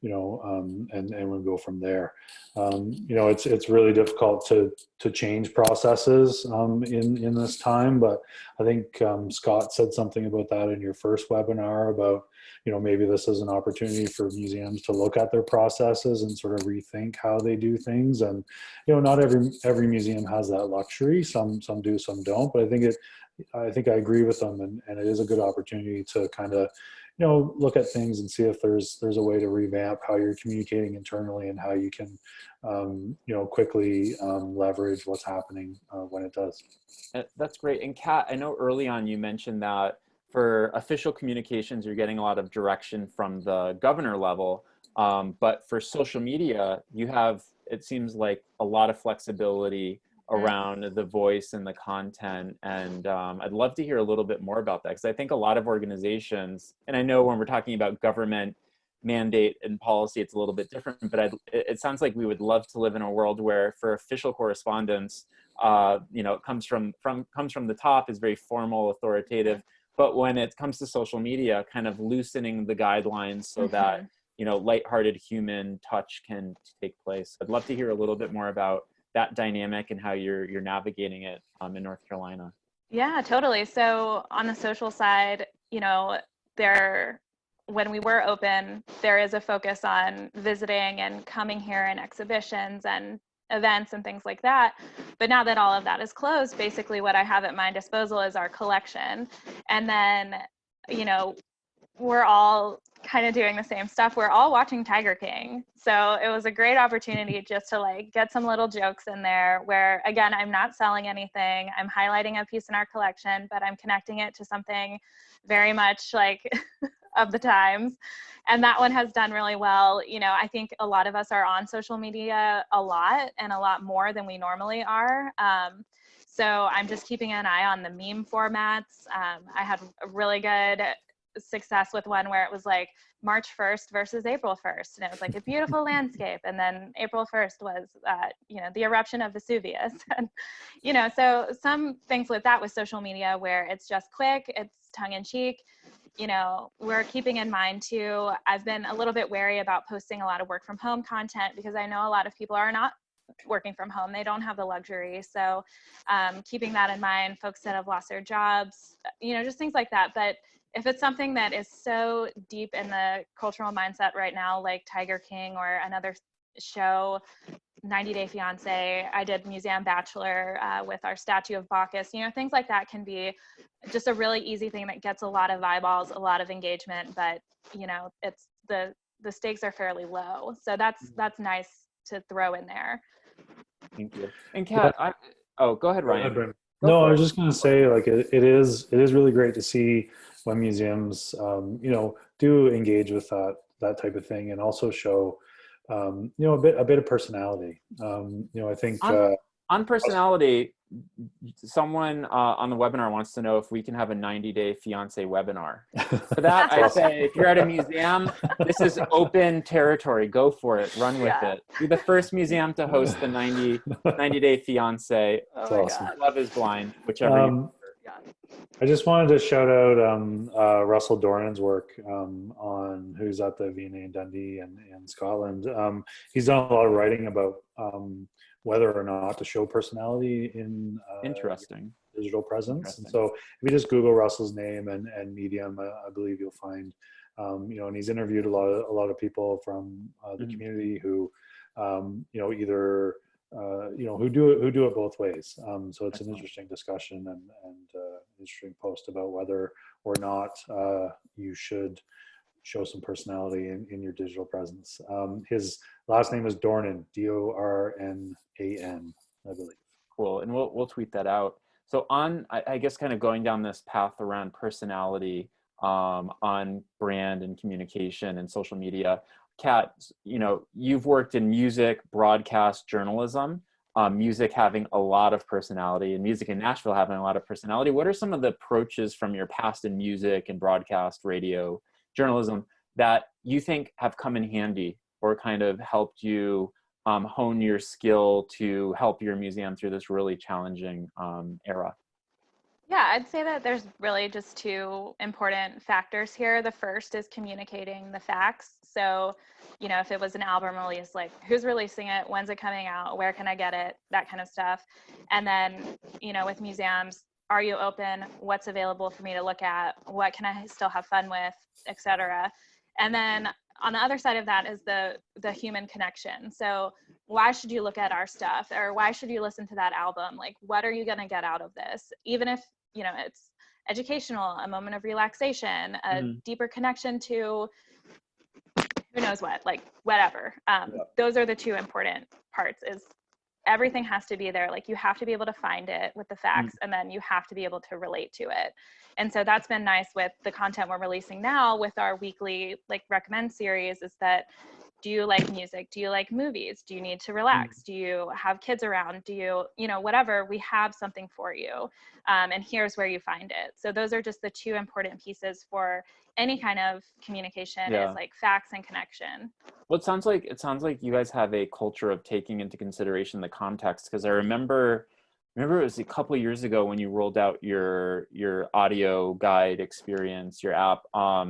and we'll go from there. It's really difficult to change processes in this time, but I think Scott said something about that in your first webinar about, maybe this is an opportunity for museums to look at their processes and sort of rethink how they do things. And not every museum has that luxury. Some do, some don't. But I think I agree with them, and it is a good opportunity to kind of look at things and see if there's a way to revamp how you're communicating internally and how you can quickly leverage what's happening when it does. That's great. And Kat, I know early on you mentioned that for official communications, you're getting a lot of direction from the governor level. But for social media, you have, it seems like, a lot of flexibility around the voice and the content. And I'd love to hear a little bit more about that, because I think a lot of organizations, and I know when we're talking about government mandate and policy, it's a little bit different, but it sounds like we would love to live in a world where for official correspondence, it comes from the top, is very formal, authoritative. But when it comes to social media, kind of loosening the guidelines so that, lighthearted human touch can take place. I'd love to hear a little bit more about that dynamic and how you're navigating it in North Carolina. Yeah, totally. So on the social side, when we were open, there is a focus on visiting and coming here in exhibitions and events and things like that. But now that all of that is closed, basically what I have at my disposal is our collection. And then, we're all kind of doing the same stuff. We're all watching Tiger King. So it was a great opportunity just to get some little jokes in there where, again, I'm not selling anything. I'm highlighting a piece in our collection, but I'm connecting it to something very much of the times. And that one has done really well. I think a lot of us are on social media a lot and a lot more than we normally are. So I'm just keeping an eye on the meme formats. I had a really good success with one where it was March 1st versus April 1st. And it was a beautiful landscape. And then April 1st was, the eruption of Vesuvius. And, so some things with that with social media where it's just quick, it's tongue in cheek. We're keeping in mind too, I've been a little bit wary about posting a lot of work from home content because I know a lot of people are not working from home. They don't have the luxury. So keeping that in mind, folks that have lost their jobs, just things like that. But if it's something that is so deep in the cultural mindset right now, like Tiger King or another show, 90 Day Fiance, I did Museum Bachelor with our statue of Bacchus, things like that can be just a really easy thing that gets a lot of eyeballs, a lot of engagement, but it's the stakes are fairly low. So that's nice to throw in there. Thank you. And Kat, go ahead, Ryan. No, I was just going to say, it is really great to see when museums, do engage with that type of thing and also show, a bit of personality. I think on personality, someone on the webinar wants to know if we can have a 90-day fiance webinar. For that, I say, if you're at a museum, this is open territory. Go for it. Run with it. Be the first museum to host the 90-day fiance. Oh my awesome. God. Love is blind, whichever I just wanted to shout out Russell Dornan's work on who's at the V&A in Dundee and Scotland. He's done a lot of writing about whether or not to show personality in interesting digital presence. And so if you just Google Russell's name and Medium, I believe you'll find, and he's interviewed a lot of people from the community who, either who do it both ways. So it's an interesting discussion and interesting post about whether or not you should show some personality in your digital presence. His last name is Dornan, Dornan, I believe. Cool, and we'll tweet that out. So I guess kind of going down this path around personality on brand and communication and social media. Kat, you've worked in music, broadcast, journalism, music having a lot of personality, and music in Nashville having a lot of personality. What are some of the approaches from your past in music and broadcast, radio, journalism that you think have come in handy or kind of helped you hone your skill to help your museum through this really challenging era? Yeah, I'd say that there's really just two important factors here. The first is communicating the facts. So, if it was an album release, like who's releasing it, when's it coming out, where can I get it, that kind of stuff. And then, with museums, are you open? What's available for me to look at? What can I still have fun with, etc. And then on the other side of that is the human connection. So why should you look at our stuff, or why should you listen to that album? Like, what are you going to get out of this? Even if it's educational, a moment of relaxation, a deeper connection to who knows what, like whatever. Those are the two important parts. Is everything has to be there. Like, you have to be able to find it with the facts, and then you have to be able to relate to it. And so that's been nice with the content we're releasing now with our weekly recommend series, is that, do you like music? Do you like movies? Do you need to relax? Do you have kids around? Do you, whatever, we have something for you. And here's where you find it. So those are just the two important pieces for any kind of communication, is facts and connection. Well, it sounds like you guys have a culture of taking into consideration the context, because I remember it was a couple of years ago when you rolled out your audio guide experience, your app.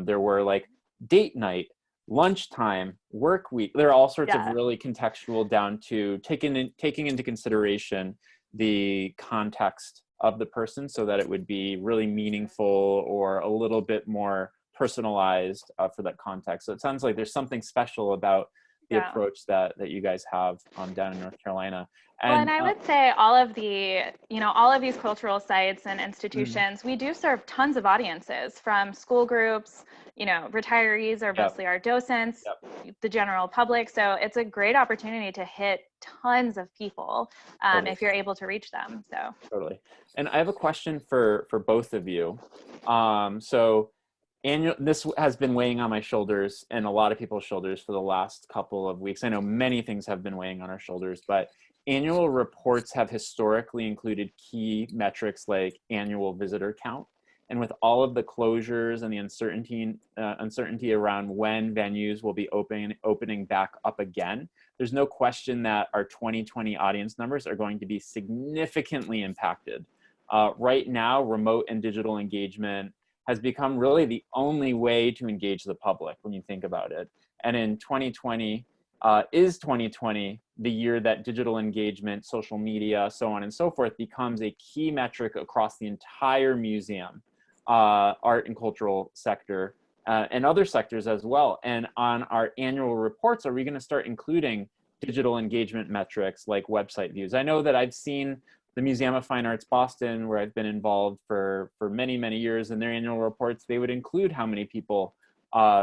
There were date night, lunchtime, work week. There are all sorts of really contextual, down to taking into consideration the context of the person, so that it would be really meaningful or a little bit more personalized for that context. So it sounds like there's something special about the approach that you guys have down in North Carolina. And I would say all of these cultural sites and institutions, we do serve tons of audiences, from school groups, retirees are mostly our docents, the general public. So it's a great opportunity to hit tons of people if you're able to reach them. So totally. And I have a question for both of you. This has been weighing on my shoulders and a lot of people's shoulders for the last couple of weeks. I know many things have been weighing on our shoulders, but annual reports have historically included key metrics like annual visitor count. And with all of the closures and the uncertainty around when venues will be opening back up again, there's no question that our 2020 audience numbers are going to be significantly impacted. Right now, remote and digital engagement has become really the only way to engage the public when you think about it. And in 2020, is 2020 the year that digital engagement, social media, so on and so forth, becomes a key metric across the entire museum, art and cultural sector, and other sectors as well. And on our annual reports, are we going to start including digital engagement metrics like website views? I know that I've seen the Museum of Fine Arts Boston, where I've been involved for many, many years, in their annual reports, they would include how many people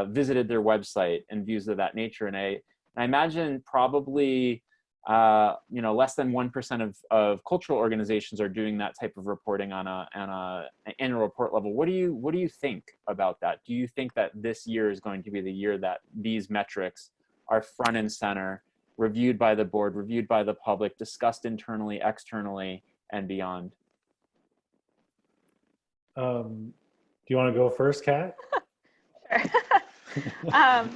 visited their website and views of that nature. And I imagine probably less than 1% of cultural organizations are doing that type of reporting on an annual report level. What do you think about that? Do you think that this year is going to be the year that these metrics are front and center, reviewed by the board, reviewed by the public, discussed internally, externally, and beyond? Do you want to go first, Kat? Sure.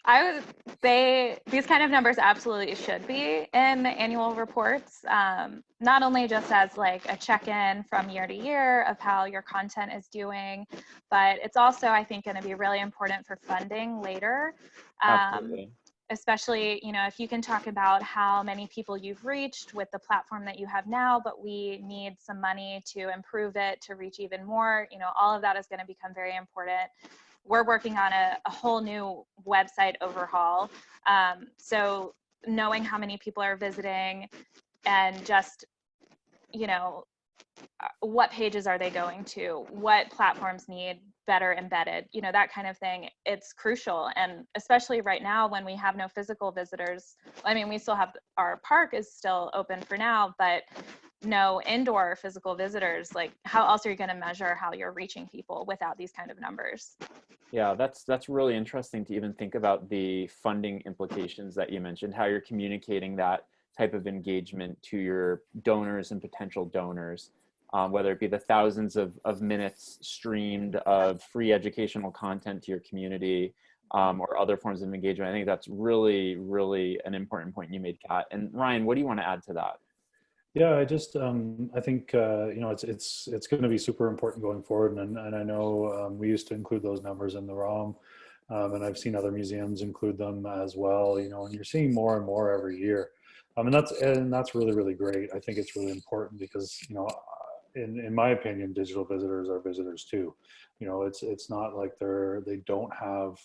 I would say these kind of numbers absolutely should be in the annual reports, not only just as a check-in from year to year of how your content is doing, but it's also, I think, going to be really important for funding later. Absolutely. Especially, if you can talk about how many people you've reached with the platform that you have now, but we need some money to improve it, to reach even more, all of that is going to become very important. We're working on a whole new website overhaul. So knowing how many people are visiting, and just, what pages are they going to, what platforms need better embedded, that kind of thing. It's crucial. And especially right now when we have no physical visitors, I mean, we still have, our park is still open for now, but no indoor physical visitors. How else are you going to measure how you're reaching people without these kind of numbers? Yeah, that's really interesting to even think about the funding implications that you mentioned, how you're communicating that type of engagement to your donors and potential donors, whether it be the thousands of minutes streamed of free educational content to your community, or other forms of engagement. I think that's really, really an important point you made, Kat. And Ryan, what do you want to add to that? Yeah, I think it's going to be super important going forward, and I know we used to include those numbers in the ROM, and I've seen other museums include them as well. And you're seeing more and more every year, and that's really, really great. I think it's really important because in my opinion, digital visitors are visitors too. It's not like they don't have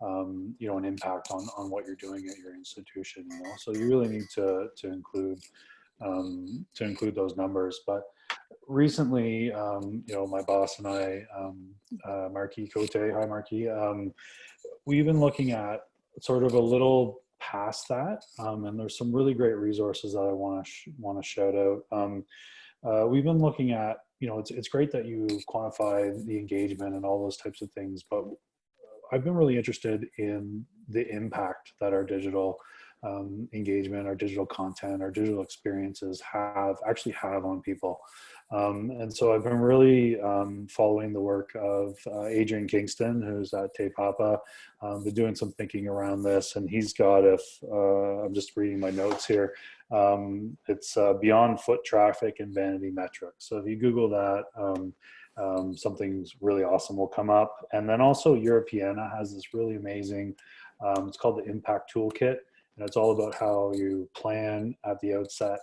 an impact on what you're doing at your institution. So you really need to include those numbers. But recently, my boss and I, Marquis Cote, hi Marquis, we've been looking at sort of a little past that, and there's some really great resources that I want to shout out. We've been looking at, it's great that you quantify the engagement and all those types of things, but I've been really interested in the impact that our digital engagement, our digital content, our digital experiences actually have on people. And so I've been really following the work of Adrian Kingston, who's at Te Papa, been doing some thinking around this, and he's got, I'm just reading my notes here, it's Beyond Foot Traffic and Vanity Metrics. So if you Google that, something's really awesome will come up. And then also Europeana has this really amazing, it's called the Impact Toolkit. And it's all about how you plan at the outset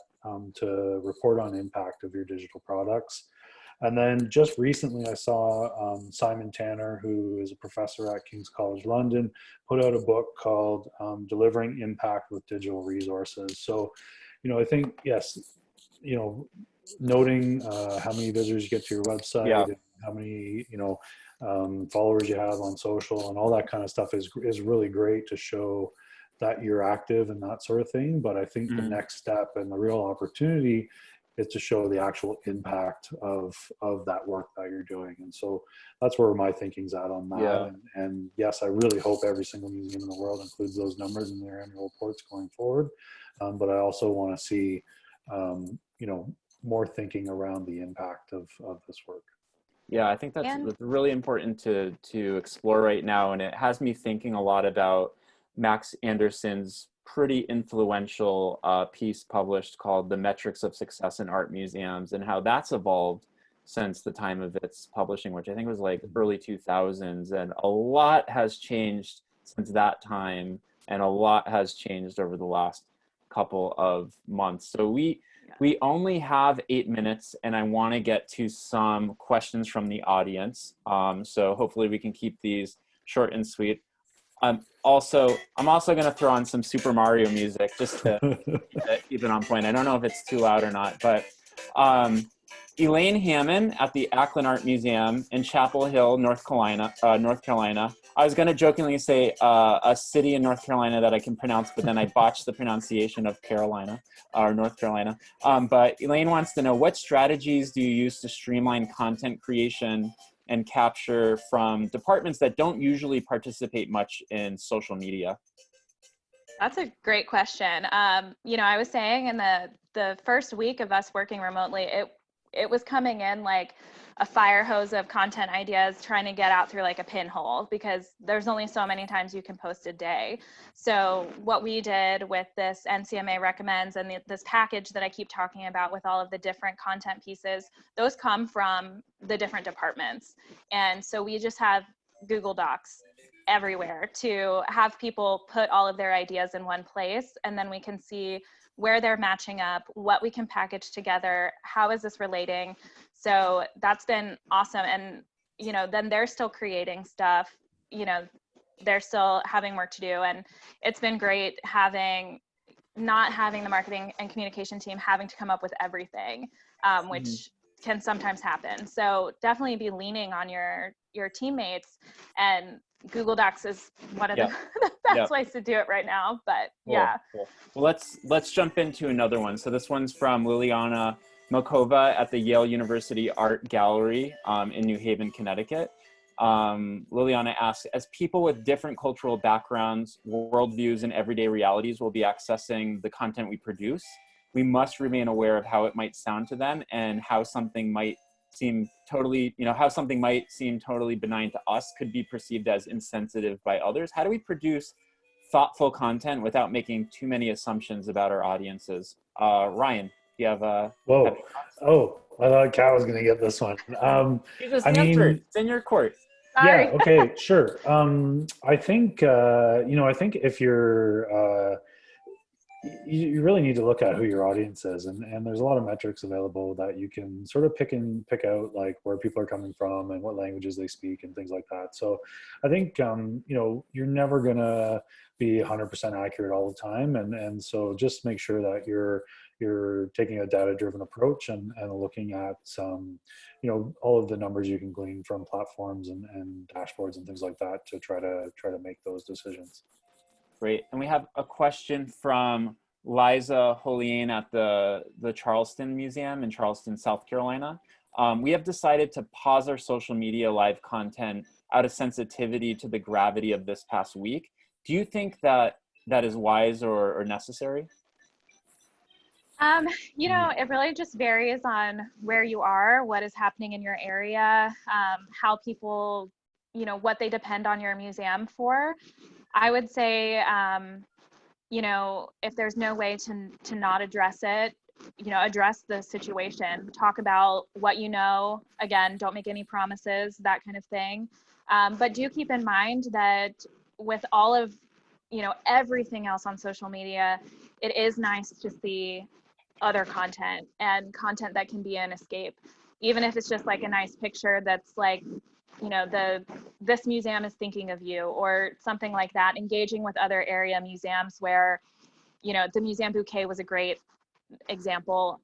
to report on impact of your digital products. And then just recently I saw Simon Tanner, who is a professor at King's College London, put out a book called Delivering Impact with Digital Resources. So, I think, yes, noting how many visitors you get to your website, Yeah. and how many, followers you have on social and all that kind of stuff is really great to show that you're active and that sort of thing. But I think the next step and the real opportunity is to show the actual impact of that work that you're doing. And so that's where my thinking's at on that. Yeah. And yes, I really hope every single museum in the world includes those numbers in their annual reports going forward. But I also want to see, more thinking around the impact of this work. Yeah, I think that's really important to explore right now. And it has me thinking a lot about Max Anderson's pretty influential piece published called The Metrics of Success in Art Museums, and how that's evolved since the time of its publishing, which I think was like early 2000s. And a lot has changed since that time, and a lot has changed over the last couple of months. So we only have 8 minutes, and I want to get to some questions from the audience. So hopefully we can keep these short and sweet. I'm also going to throw on some Super Mario music just to keep it on point. I don't know if it's too loud or not, but Elaine Hammond at the Ackland Art Museum in Chapel Hill, North Carolina. I was going to jokingly say a city in North Carolina that I can pronounce, but then I botched the pronunciation of Carolina or North Carolina. But Elaine wants to know, what strategies do you use to streamline content creation and capture from departments that don't usually participate much in social media? That's a great question. I was saying in the first week of us working remotely, it was coming in like a fire hose of content ideas trying to get out through like a pinhole, because there's only so many times you can post a day. So what we did with this NCMA recommends and this package that I keep talking about with all of the different content pieces, those come from the different departments. And so we just have Google Docs everywhere to have people put all of their ideas in one place, and then we can see where they're matching up, what we can package together, how is this relating. So that's been awesome. And then they're still creating stuff, they're still having work to do, and it's been great not having the marketing and communication team having to come up with everything, which can sometimes happen. So definitely be leaning on your teammates, and Google Docs is one of the best ways to do it right now. But Cool. Well, let's jump into another one. So this one's from Liliana Milkova at the Yale University Art Gallery in New Haven, Connecticut. Liliana asks, as people with different cultural backgrounds, worldviews, and everyday realities will be accessing the content we produce, we must remain aware of how it might sound to them and how something might seem totally, how something might seem totally benign to us could be perceived as insensitive by others. How do we produce thoughtful content without making too many assumptions about our audiences? Ryan, do you have Whoa. Oh, I thought Kat was going to get this one. you just I answered. mean, It's in your court. yeah, Sorry. okay, sure. I think, I think if you're, you really need to look at who your audience is, and there's a lot of metrics available that you can sort of pick out, like where people are coming from and what languages they speak and things like that. So I think you're never gonna be 100% accurate all the time, and so just make sure that you're taking a data driven approach and looking at all of the numbers you can glean from platforms and dashboards and things like that to try to make those decisions. Great. And we have a question from Liza Holiane at the Charleston Museum in Charleston, South Carolina. We have decided to pause our social media live content out of sensitivity to the gravity of this past week. Do you think that is wise or necessary? It really just varies on where you are, what is happening in your area, how people, what they depend on your museum for. I would say, if there's no way to not address it, address the situation, talk about what again, don't make any promises, that kind of thing. But do keep in mind that with all of, everything else on social media, it is nice to see other content and content that can be an escape, even if it's just like a nice picture that's like, this museum is thinking of you or something like that. Engaging with other area museums where, the museum bouquet was a great example.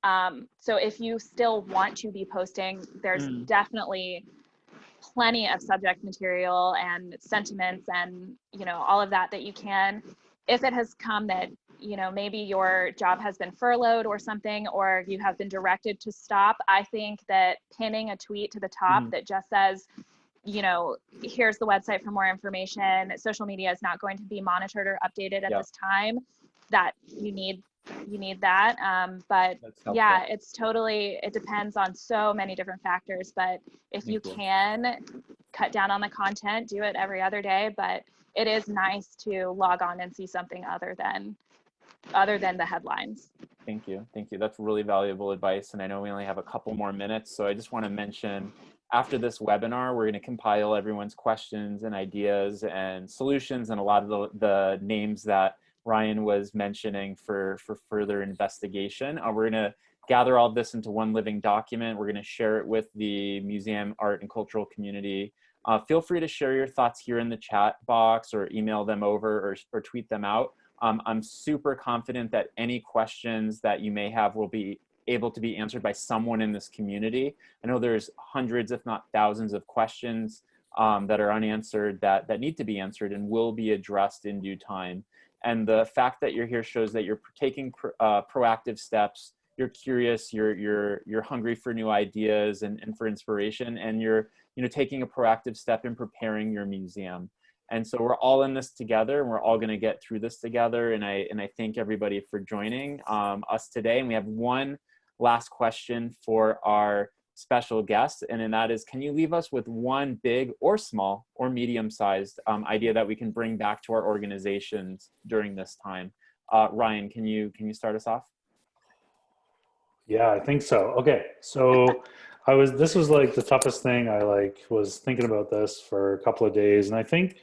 So if you still want to be posting, there's definitely plenty of subject material and sentiments and, all of that you can. If it has come that, maybe your job has been furloughed or something, or you have been directed to stop, I think that pinning a tweet to the top that just says, here's the website for more information, social media is not going to be monitored or updated at this time, that you need that. But yeah, it depends on so many different factors, but if you can cut down on the content, do it every other day. But it is nice to log on and see something other than the headlines. Thank you. That's really valuable advice. And I know we only have a couple more minutes, so I just want to mention, after this webinar, we're going to compile everyone's questions and ideas and solutions and a lot of the names that Ryan was mentioning for further investigation. We're going to gather all of this into one living document. We're going to share it with the museum, art, and cultural community. Feel free to share your thoughts here in the chat box or email them over or tweet them out. I'm super confident that any questions that you may have will be able to be answered by someone in this community. I know there's hundreds, if not thousands, of questions that are unanswered that need to be answered and will be addressed in due time. And the fact that you're here shows that you're taking proactive steps. You're curious. You're hungry for new ideas and for inspiration, and you're taking a proactive step in preparing your museum. And so we're all in this together, and we're all going to get through this together. And I thank everybody for joining us today. And we have one last question for our special guest, and that is, can you leave us with one big or small or medium-sized idea that we can bring back to our organizations during this time? Ryan, can you start us off? Yeah, I think so. Okay, so this was like the toughest thing. I was thinking about this for a couple of days, and I think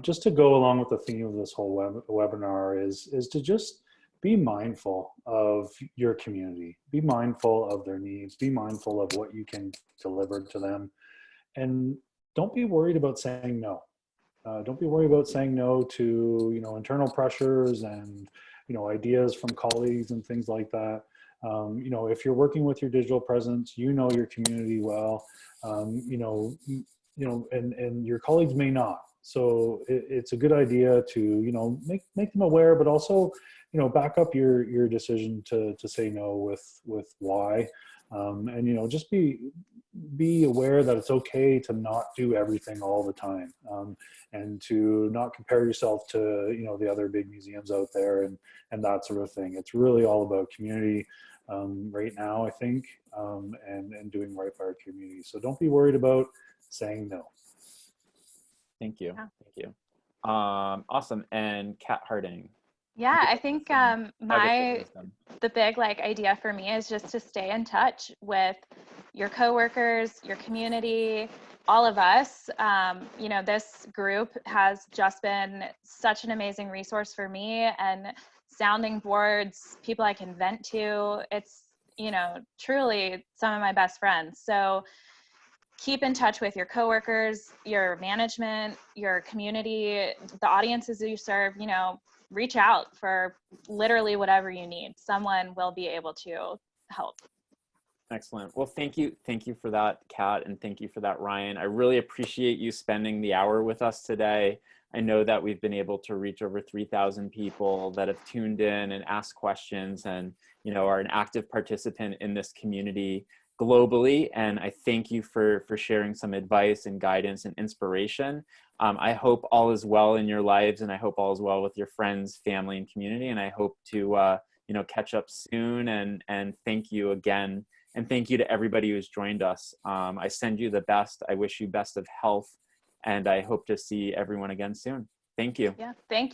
just to go along with the theme of this whole webinar is to just be mindful of your community, be mindful of their needs, be mindful of what you can deliver to them, and don't be worried about saying no. Don't be worried about saying no to internal pressures and ideas from colleagues and things like that. If you're working with your digital presence, your community well, and your colleagues may not. So it's a good idea to, make them aware, but also, back up your decision to say no with why. And, just be aware that it's okay to not do everything all the time, and to not compare yourself to, the other big museums out there and that sort of thing. It's really all about community. right now, I think, and doing right by our community. So don't be worried about saying no. Thank you. Yeah. Thank you. Awesome. And Kat Harding. Yeah, I think Nuggets of wisdom. the big like idea for me is just to stay in touch with your coworkers, your community, all of us. You know, this group has just been such an amazing resource for me, and sounding boards, people I can vent to. It's, you know, truly some of my best friends. So keep in touch with your coworkers, your management, your community, the audiences that you serve. You know, reach out for literally whatever you need. Someone will be able to help. Excellent. Well, thank you. Thank you for that, Kat, and thank you for that, Ryan. I really appreciate you spending the hour with us today. I know that we've been able to reach over 3,000 people that have tuned in and asked questions and, you know, are an active participant in this community globally. And I thank you for sharing some advice and guidance and inspiration. I hope all is well in your lives, and I hope all is well with your friends, family, and community. And I hope to, you know, catch up soon. And thank you again. And thank you to everybody who's joined us. I send you the best. I wish you best of health. And I hope to see everyone again soon. Thank you. Yeah, thank you.